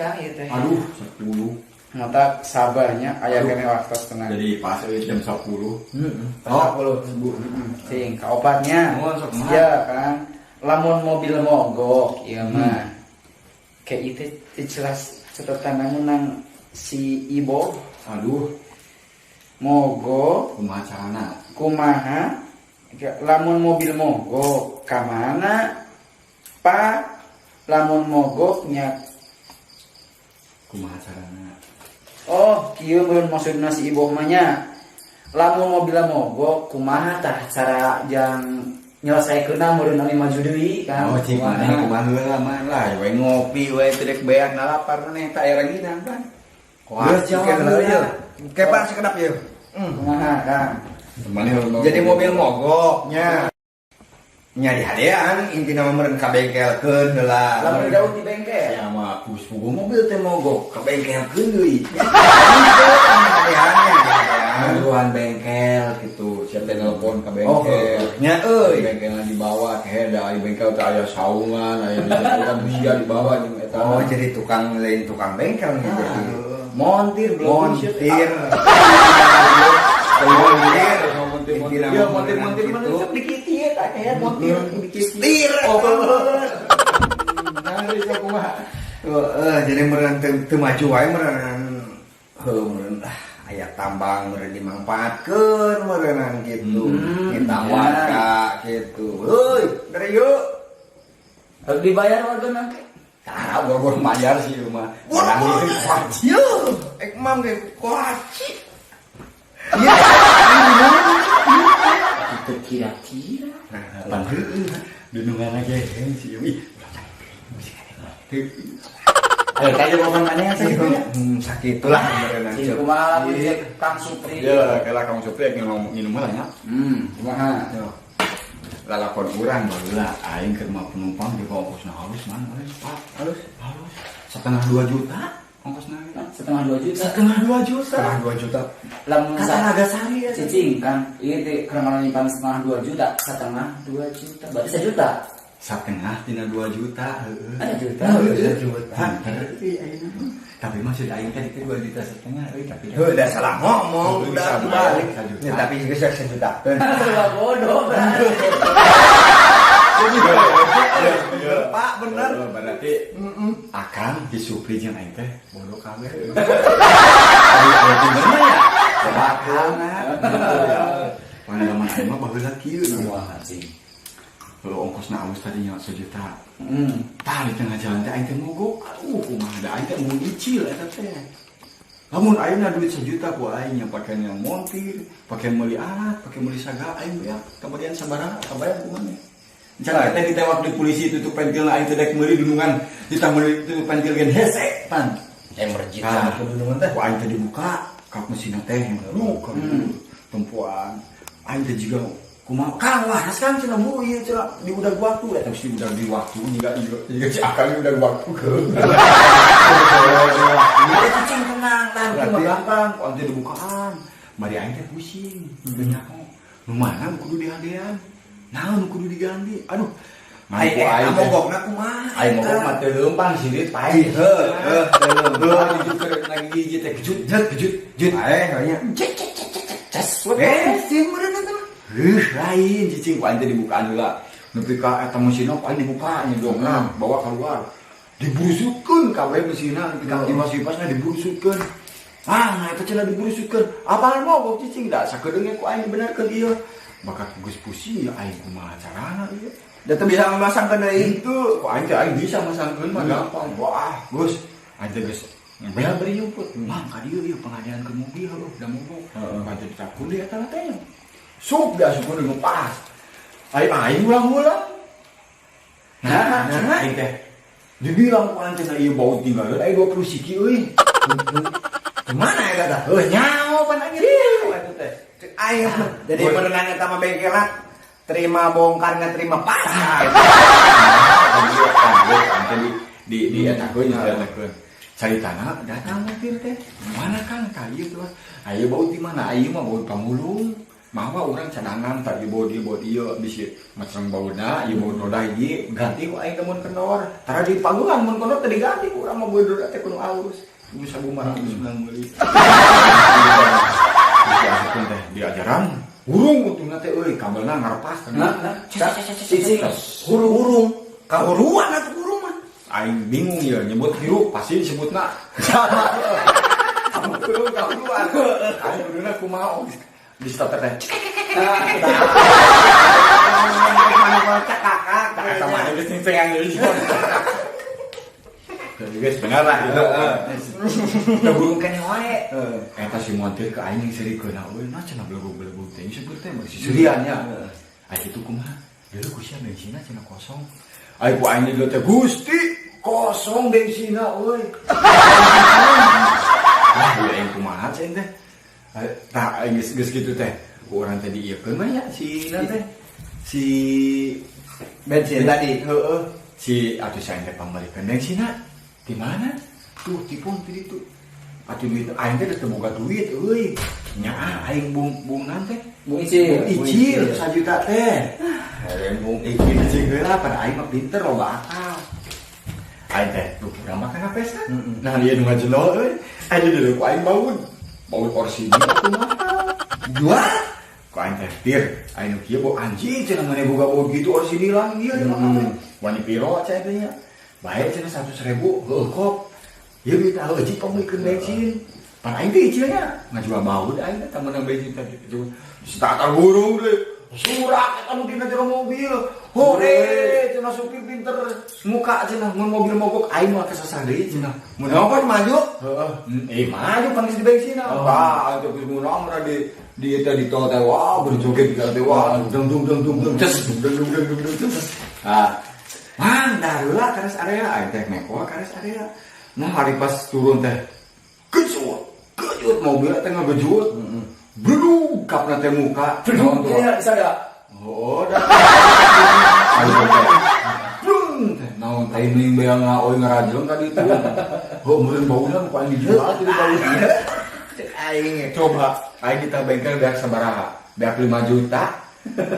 Kang ieu teh. Aduh, 10. Mata sabarnya aya kene waktu setengah. Jadi pas jam 10. Heeh. 40 ribu. Cing, ka opatnya. Iya kan. Lamun mobil mogok ieu mah. Kayak itu jelas catatan nang si Ibo. Aduh, Mogok kumaha carana? kumaha lamun mobil mogok ka mana? Pak, lamun mogoknya Kumaha carana? oh kieu mun maksudna si Ibo mah nya. Lamun mobil mogok kumaha tah cara jang nyelesaikeunna meureun anu maju deui kan. Oh, cing mana kumaha heula mah lah, we ngopi we teu dek beak nalapar maneh tak aya ranginan kan. Geus jawab heula. Kepa sekedap ieu. Kumaha kan. Jadi mobil mogoknya nya di hadean intina mah meureun ka bengkelkeun heula. Lamun daun di bengkel. Ya mah pugu mobil teh mogok Ka bengkelkeun deui. Hadeannya Haluan bengkel gitu, siapa telepon ke bengkel. nya euy. Bengkelnya dibawa ke heda, di bengkel teh aya saungan, aya dijadikan bisa dibawa jeung eta. Oh, jadi tukang lain tukang bengkel nih jadi. Montir belum Montir. Montir. Ya montir mana dikit ieu tah kayak montir dikit. Setir. Oh. Nah, ieu kumaha? Jadi meureun teu maju wae meureun. Meureun aya tambang meureun dimanfaatkeun meureunan kitu. Kita warga kitu. Heuy, dari yuk. Harus dibayar warga nanti. Tah, bor bayar sih mah. Yo, mam ge kuaci. Iya. Itu kira-kira. Pan heueuh. Dunungan aja sih. Ih. Kayak ngomong mana sih? Sakitulah meureunan. Di kumaha Kang Supri. Ya, kala Kang Supri ngomong minum lah nya. Kumaha? Lalakon urang baheula aing keur mah penumpang di ongkosna halus man Pak. Halus. Setengah 2 juta ongkosna. Setengah 2 juta. Setengah 2 juta. Setengah 2 juta. Lamun Kata Naga Sari ya. cicing kan. Ieu teh keramalan nyimpan setengah 2 juta, setengah 2 juta. Berarti 1 juta. Setengah tina 2 juta heueuh. Ada juta. Tapi masih aing teh itu 2 juta setengah euy tapi. Udah salah ngomong, udah balik. Ya, tapi geus 1 juta. Lah bodoh berarti. Pak bener. Berarti akan di Supri jeung aing teh bodoh kabeh. Bener mah ya. Bakal. Mana zaman aing mah baheula kieu Semua anjing. kalau ongkosna alus tadinya 1 juta. Tah di tengah jalan teh aing teh mogok. Kumaha da aing teh mun icil eta teh. Lamun ayeuna duit 1 juta ku aing nya pakeun yang montir, pakeun meuli alat, pakeun meuli sagala aing ya. Kemudian sabaraha kabayar ku maneh. Jangan teh ditewak di polisi tutup pentilna aing teh dek meuli dunungan, ditambah tutup pentil gen hese pan. Emergency Nah, dunungan teh. ku aing teh dibuka kap mesin teh yang baru kan tumpuan. Aing teh juga kumaha Kang waras Kang cenah buru ieu cenah di udah waktu eta mesti udah di waktu juga si akal udah waktu ke. Ini cicing tenang tah mah gampang ku ante dibukaan. Mari aing teh pusing banyak nu mana kudu dihadean. Naon kudu diganti. Aduh. Aing mogokna kumaha? Aing mogok mah teu leumpang sirit pahit. Jujur lagi gigi teh kejut. Hanya. Cas. Sing meureun eta mah. Lain cicing ku ante dibukaan heula. Nepi ka eta mesinna paling dibuka nya dongna bawa keluar. Diburusutkeun kabeh mesinna nepi ka kipas-kipasna diburusutkeun. Eta cenah diburusutkeun. Apaan mogok cicing da sakedeungnya ku aing benerkeun ieu. Bakal geus pusing ya aing kumaha carana ieu. Da teu bisa memasangkeun deui. Itu ku aing teh aing bisa masangkeun mah gampang. Wah, Gus, aing teh geus bel beri yumput. Mang ka dieu ieu pengadaan ke mobil udah mogok. Pantes dicakul di eta teh. Sup dah syukur nu pas. Aing ulang-ulang. Nah, aing teh dibilang ku aing teh ieu bau tinggal aya 20 siki euy. Kemana ya kata? Nyaho pan anjir eta teh. Aing jadi merenang eta mah bengkelan terima bongkar nggak terima pasar. Di eta keun caritana datang mobil teh. Mana Kang ka ieu tuh? Ayo bau di mana? Ayo mah bau pamulung. Mawa orang cadangan tadi body ieu bisa macam bauna ieu bawa roda hiji ganti ku aing teh mun kendor. Tara di panggungan mun kendor teh diganti ku urang mah bawa roda teh kudu alus. Bisa bumarang sembilan beli. Bisa teh diajaran urung utuna teh euy kabelna ngarepas teh. Cicing Hurung kahuruan atuh urung mah. Aing bingung ya nyebut hirup pasti disebutna. Kahuruan. Aing kuduna kumaha di stop teh. Kakak Sama aja sing pengen geus. Geus bener lah gitu. udah burung kene wae. Eta si montir ke aing serikeun euy mah cenah belebug-belebug teh sebut teh masih seriannya. Aya kitu kumaha? Deuleu ku sia bensinna cenah kosong. Ai ku aing geus teh Gusti kosong bensinna euy. Ah, ya aing kumaha cenah teh. Tah aing geus kitu teh. Urang teh dieukeun mah ya si teh. Si Bensin tadi. Heeh. Si atuh saya teh pambalikeun bensinna. Di mana? Tuh tipung tadi tuh. Atuh duit aing teh teu boga duit euy. Nya aing bung teh. Bung Icil 1 juta teh. Bung Icil jeung heula pan aing mah pinter loba akal. Aing teh tuh urang makan pesta. Nah dia nu ngajenol euy. Aing deuleu ku aing baun. Baun porsinya atuh mahal. Jual. Ku aing teh tir, aing kieu bau anjing cenah mane boga bau gitu orsinilan ieu ya mah. Wani piro cenah teh nya. Bae cenah 100.000 heuh kop. Ieu duit heuji pamulikeun bensin. Pan aing teh icilnya ngajual baud aing teh menang bensin teh itu. Starter burung deh. Surak eta nu dina jero mobil. Hore cenah supir pinter. Muka cenah mun mobil mogok aing mah kesasar deui cenah. Mun Kenapa maju? Heeh. Maju pan di bensin. Tah atuh mun urang di tadi tol teh wah berjoget di teh wah dung tes ah mana lah kares area aing teh neko kares area nah hari pas turun teh kejut mobil teh ngagejut bledug kapna teh muka ya bisa enggak? oh dah ayo teh brung teh naon timing beang euy ngarajleng ka ditu oh meureun bauna ku aing dijual ti bauna Aing coba aing kita bengkel beak sabaraha beak 5 juta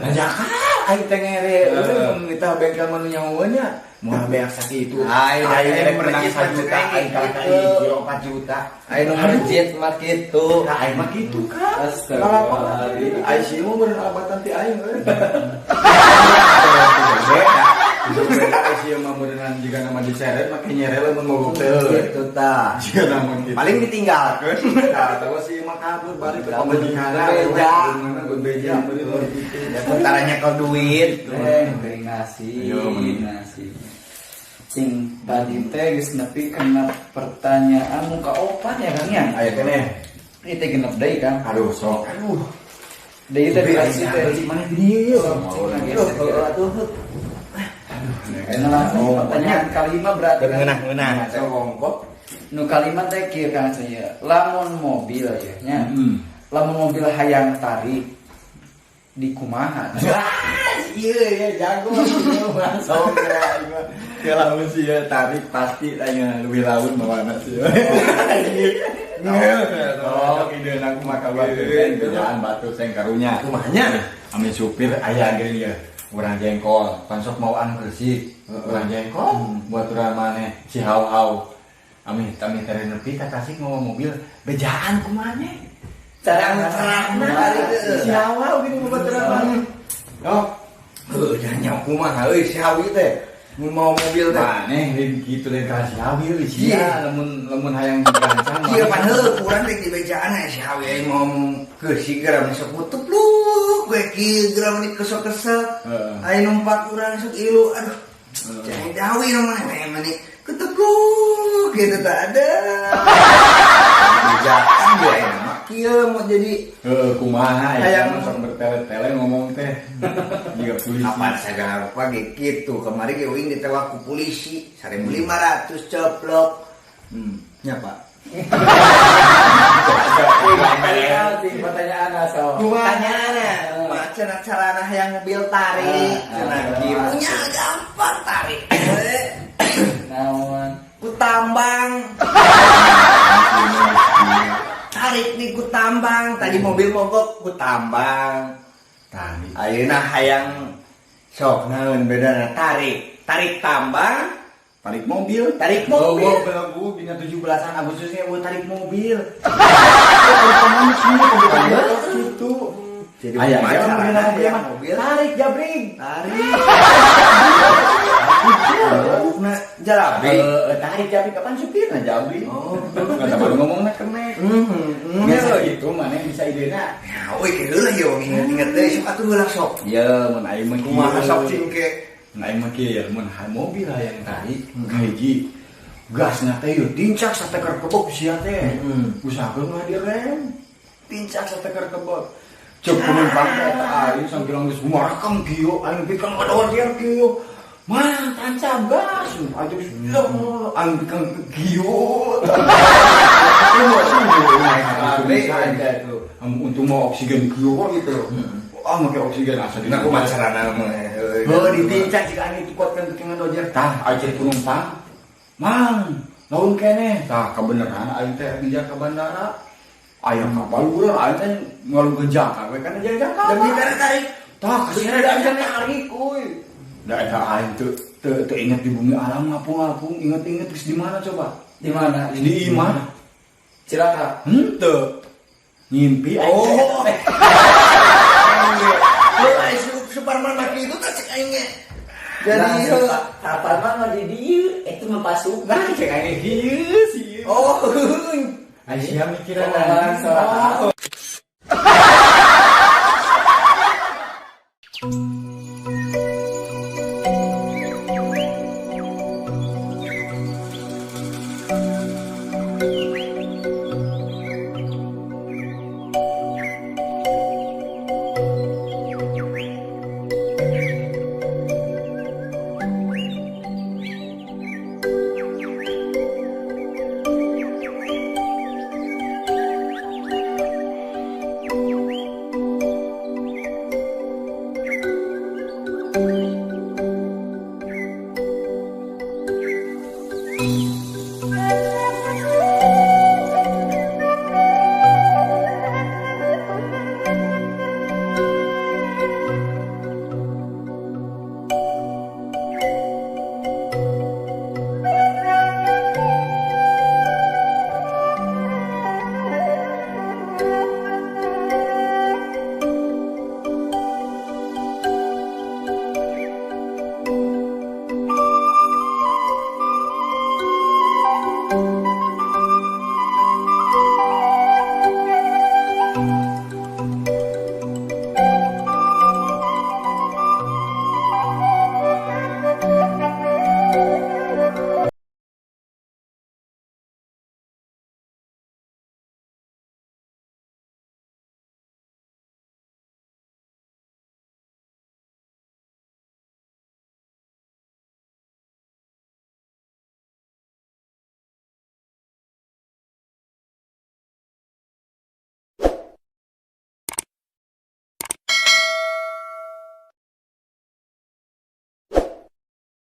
anjaka aing teh ngere kita bengkel manu nyahoeunnya moal beak sakitu aing menang 1 juta aing ka ieu 4 juta aing nu merjit mah kitu. nah aing mah kitu kan Astagfirullahaladzim. aing sih mah meureun alabatan ti aing beda aing sih mah meureun jiga nama diseret make nyerele mun mogok teh Kitu tah. jiga nama kitu Paling ditinggalkeun. nah terus si mah kabur balik ke pembelian beja Perkaranya kau duit. Beri ngasih. Ayo, ngasih. Cing tadi teh geus nepi kana pertanyaan muka opan ya Kang ya. aya keneh Ini teh genep deui Kang. aduh sok aduh Deui teh dikasih teh. mana gini yuk Atuh. Enak langsung pertanyaan kalima berarti. Ngeunah-ngeunah. ongkot Nu kalimat teh kieu Kang saya. Lamun mobil ya nya. Lamun mobil hayang tarik di kumaha. iya ya jago langsung ya lamun sih ya tarik pasti tanya lebih laun bawana sih oh ide aku maka batu jangan batu seng karunya Kumanya? ame supir aya ge ya urang jengkol pansok mau anu bersih urang jengkol buat urang maneh si hau-hau ame tere nepi ka Tasik mau mobil bejaan kumanya Carana hari si hau-hau gitu buat urang maneh oh jangan nyawa kumaha euy si Hawi teh. Mun mau mobil teh. maneh gitu lain kasih hawi sia lamun hayang gancang Iya pan heuh kurang teh di bejaan si Hawi aya mau keusik geura sok butuh pluk we kieu geura meni kesok-kesok. Aya numpak urang sok ilu aduh. Cai dawi namanya meni ketepluk gitu tak ada. Bejaan dia mah kieu mau jadi kumaha Hayang sok bertele-tele ngomong teh jiga polisi apa sagala rupa ge kitu kemari ge uing ditewak ku polisi 1.500 coplok. Nya Pak. Pertanyaan asal. Pertanyaannya, macam carana yang mobil tarik, punya gampang tarik. Naon? Ku tambang, tarik di ku tambang. tambang, tadi mobil mogok ku tambang. Tadi. Ayeuna hayang sok naon bedana tarik tambang, Tarik mobil. tarik Oh, mobil. gue bina 17-an Agustusnya gue tarik mobil. Tarik kemana sih? Gitu. Jadi Ayah, carana mobil, hayang mobil. Tarik jabring. Tarik. Nah, jalabe. Tarik jabring kapan supirnya jabring? Oh, kata baru ngomongnya kene. Biasa gitu mana yang bisa idena. Ya, woi heula yo inget-inget deui sok atuh heula sok. Ya, mun aing mah Kumaha sok cingke. Nah, aing mah kieu mun mobil yang tarik hiji. Gasna teh yeuh tincak sateker kebok sia teh. Usahakeun mah direm. Tincak sateker kebok. Cek penumpang teh aing sambil geus marakam kieu aing bikang kadawar dia kieu. Mah tancap gas. Aja aing bikang kieu. Untuk mau oksigen kieu gitu. Ah, make oksigen asa di. Nah, kumaha carana mah. Oh, ditincak jika ane dikuatkan bikinan dojer. Tah, aja penumpang. Mang, laun kene. Tah, kebenaran aing teh bija ke bandara. Aya kapal urang aing teh ngalu ke Jakarta kan jalan kapal. Demi tarik. Tah, kasih ada aja tarik kuy. Da eta aing teu inget di bumi alam ngapung-ngapung, inget-inget geus di mana coba? Di mana? Di imah. Cilaka. Henteu. Ngimpi aing. Oh. Lu ai Superman maki itu tak cek aing ge. Jadi kapal mah di dieu itu mempasuk. Nah, cek aing kieu sih. oh Aisyah mikiran Oh,